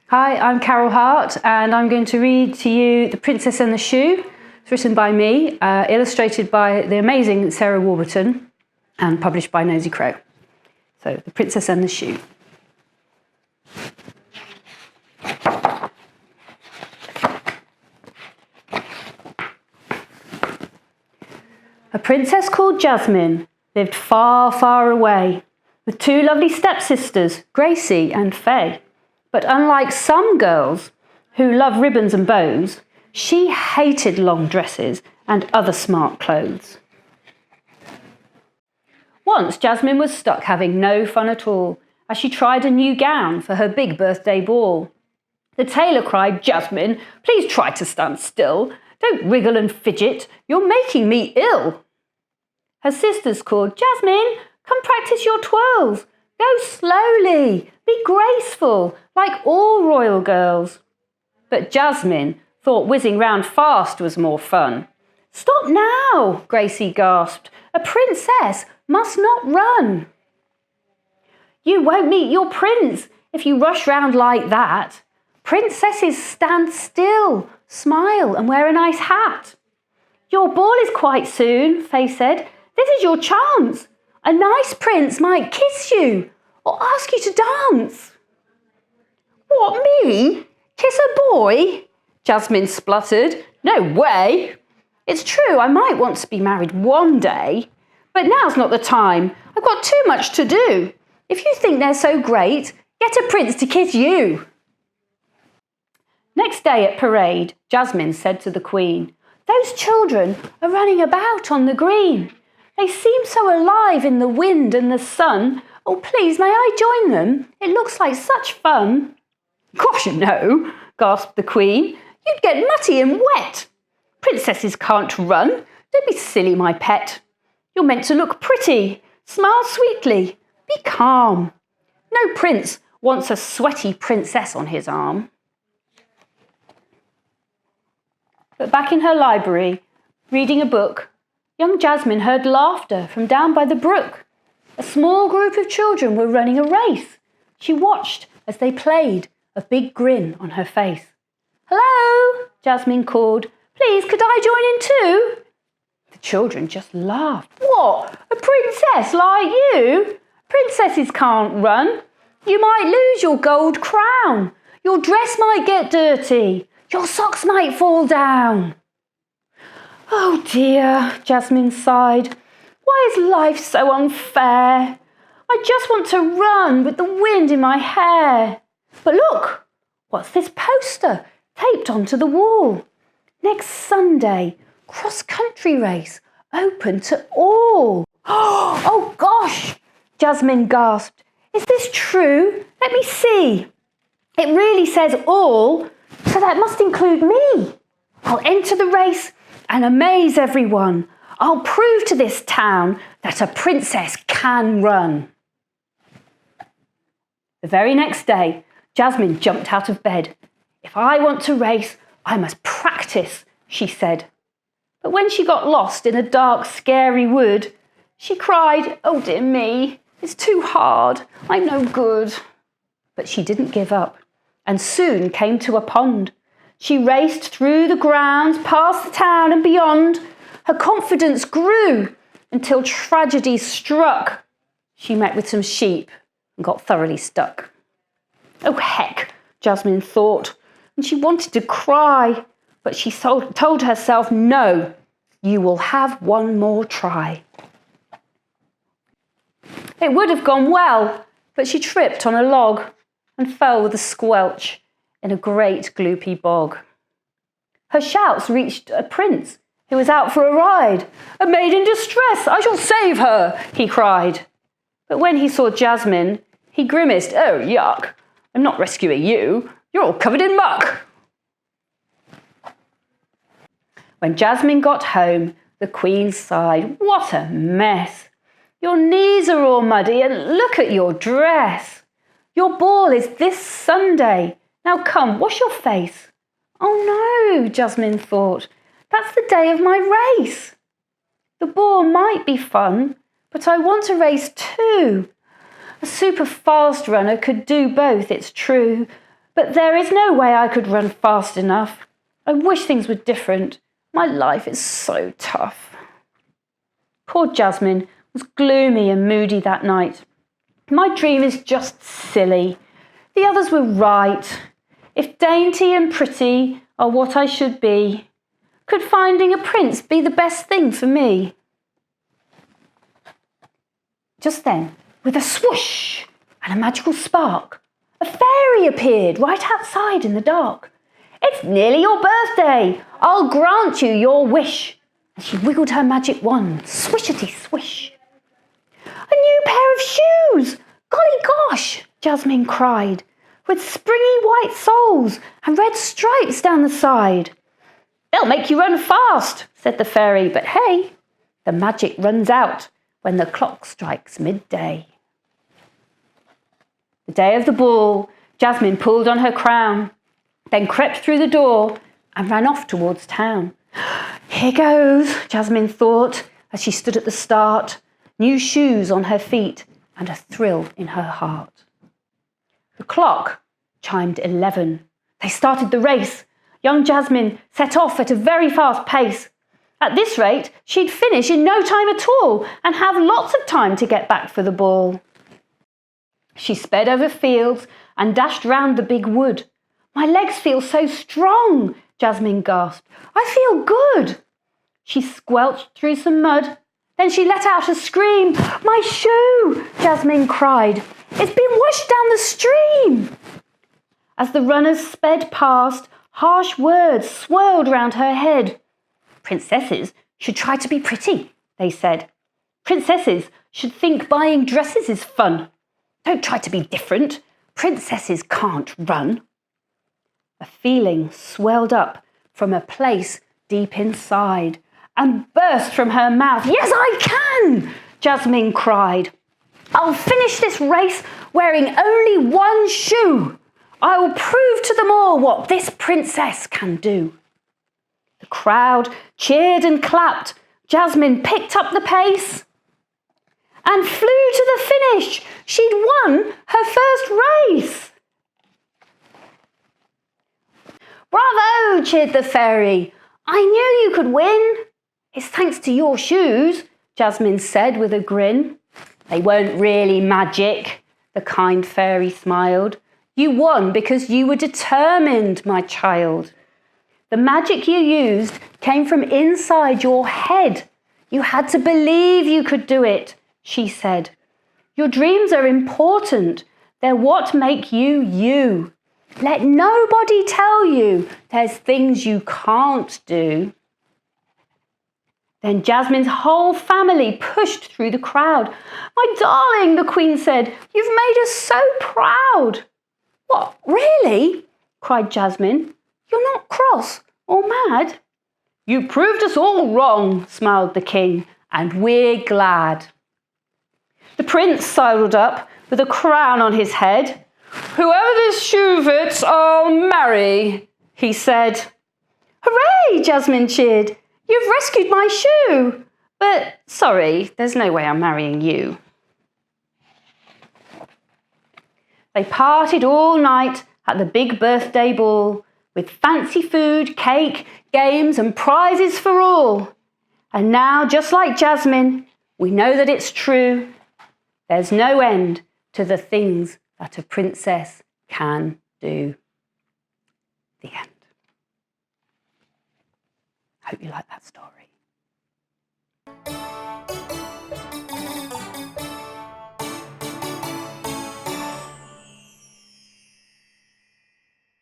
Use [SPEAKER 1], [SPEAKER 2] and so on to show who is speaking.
[SPEAKER 1] Hi, I'm Caryl Hart and I'm going to read to you The Princess and the Shoe. It's written by me, illustrated by the amazing Sarah Warburton and published by Nosy. So, The Princess and the Shoe. A princess called Jasmine lived far, far away with two lovely stepsisters, Gracie and Fay. But unlike some girls who love ribbons and bows, she hated long dresses and other smart clothes. Once Jasmine was stuck having no fun at all as she tried a new gown for her big birthday ball. The tailor cried, "Jasmine, please try to stand still. Don't wriggle and fidget. You're making me ill." Her sisters called, "Jasmine, come practice your twirls. Go slowly, be graceful, like all royal girls." But Jasmine thought whizzing round fast was more fun. "Stop now," Gracie gasped. "A princess must not run." "You won't meet your prince if you rush round like that. Princesses stand still, smile and wear a nice hat." "Your ball is quite soon," Fay said. "This is your chance. A nice prince might kiss you or ask you to dance." "What, me? Kiss a boy?" Jasmine spluttered. "No way. It's true, I might want to be married one day, but now's not the time. I've got too much to do. If you think they're so great, get a prince to kiss you." Next day at parade, Jasmine said to the Queen, "Those children are running about on the green. They seem so alive in the wind and the sun. Oh, please, may I join them? It looks like such fun." "Gosh, no," gasped the Queen. "You'd get muddy and wet. Princesses can't run. Don't be silly, my pet. You're meant to look pretty. Smile sweetly. Be calm. No prince wants a sweaty princess on his arm." But back in her library, reading a book, young Jasmine heard laughter from down by the brook. A small group of children were running a race. She watched as they played, a big grin on her face. "Hello," Jasmine called. "Please, could I join in too?" The children just laughed. "What, a princess like you? Princesses can't run. You might lose your gold crown. Your dress might get dirty. Your socks might fall down." "Oh dear," Jasmine sighed. "Why is life so unfair? I just want to run with the wind in my hair. But look, what's this poster taped onto the wall? Next Sunday, cross-country race, open to all." "Oh gosh," Jasmine gasped. "Is this true? Let me see. It really says all, so that must include me. I'll enter the race and amaze everyone. I'll prove to this town that a princess can run." The very next day, Jasmine jumped out of bed. "If I want to race, I must practice," she said. But when she got lost in a dark, scary wood, she cried, "Oh dear me, it's too hard. I'm no good." But she didn't give up and soon came to a pond. She raced through the grounds, past the town and beyond. Her confidence grew until tragedy struck. She met with some sheep and got thoroughly stuck. "Oh heck," Jasmine thought, and she wanted to cry, but she told herself, "No, you will have one more try." It would have gone well, but she tripped on a log and fell with a squelch in a great gloopy bog. Her shouts reached a prince who was out for a ride. "A maid in distress! I shall save her!" he cried. But when he saw Jasmine, he grimaced. "Oh, yuck! I'm not rescuing you. You're all covered in muck." When Jasmine got home, the Queen sighed. "What a mess! Your knees are all muddy and look at your dress. Your ball is this Sunday. Now come, wash your face." "Oh no," Jasmine thought. "That's the day of my race. The ball might be fun, but I want to race too. A super fast runner could do both, it's true. But there is no way I could run fast enough. I wish things were different. My life is so tough." Poor Jasmine was gloomy and moody that night. "My dream is just silly. The others were right. If dainty and pretty are what I should be, could finding a prince be the best thing for me?" Just then, with a swoosh and a magical spark, a fairy appeared right outside in the dark. "It's nearly your birthday. I'll grant you your wish." And she wiggled her magic wand, swishety swish. "A new pair of shoes! Golly gosh!" Jasmine cried, "with springy white soles and red stripes down the side." "They'll make you run fast," said the fairy, "but hey, the magic runs out when the clock strikes midday." The day of the ball, Jasmine pulled on her crown, then crept through the door and ran off towards town. "Here goes," Jasmine thought as she stood at the start, new shoes on her feet and a thrill in her heart. The clock chimed 11. They started the race. Young Jasmine set off at a very fast pace. At this rate, she'd finish in no time at all and have lots of time to get back for the ball. She sped over fields and dashed round the big wood. "My legs feel so strong," Jasmine gasped. "I feel good." She squelched through some mud. Then she let out a scream. "My shoe!" Jasmine cried. "It's been washed down the stream." As the runners sped past, harsh words swirled round her head. "Princesses should try to be pretty," they said. "Princesses should think buying dresses is fun. Don't try to be different. Princesses can't run." A feeling swelled up from a place deep inside and burst from her mouth. "Yes, I can!" Jasmine cried. "I'll finish this race wearing only one shoe. I will prove to them all what this princess can do." The crowd cheered and clapped. Jasmine picked up the pace and flew to the finish. She'd won her first race. "Bravo!" cheered the fairy. "I knew you could win." "It's thanks to your shoes," Jasmine said with a grin. "They weren't really magic," the kind fairy smiled. "You won because you were determined, my child. The magic you used came from inside your head. You had to believe you could do it," she said. "Your dreams are important. They're what make you you. Let nobody tell you there's things you can't do." Then Jasmine's whole family pushed through the crowd. "My darling," the Queen said, "you've made us so proud." "What, really?" cried Jasmine. "You're not cross or mad?" "You proved us all wrong," smiled the King, "and we're glad." The Prince sidled up with a crown on his head. "Whoever this shoe fits, I'll marry," he said. "Hooray!" Jasmine cheered. "You've rescued my shoe. But sorry, there's no way I'm marrying you." They partied all night at the big birthday ball with fancy food, cake, games and prizes for all. And now, just like Jasmine, we know that it's true. There's no end to the things that a princess can do. The end. I hope you like that story.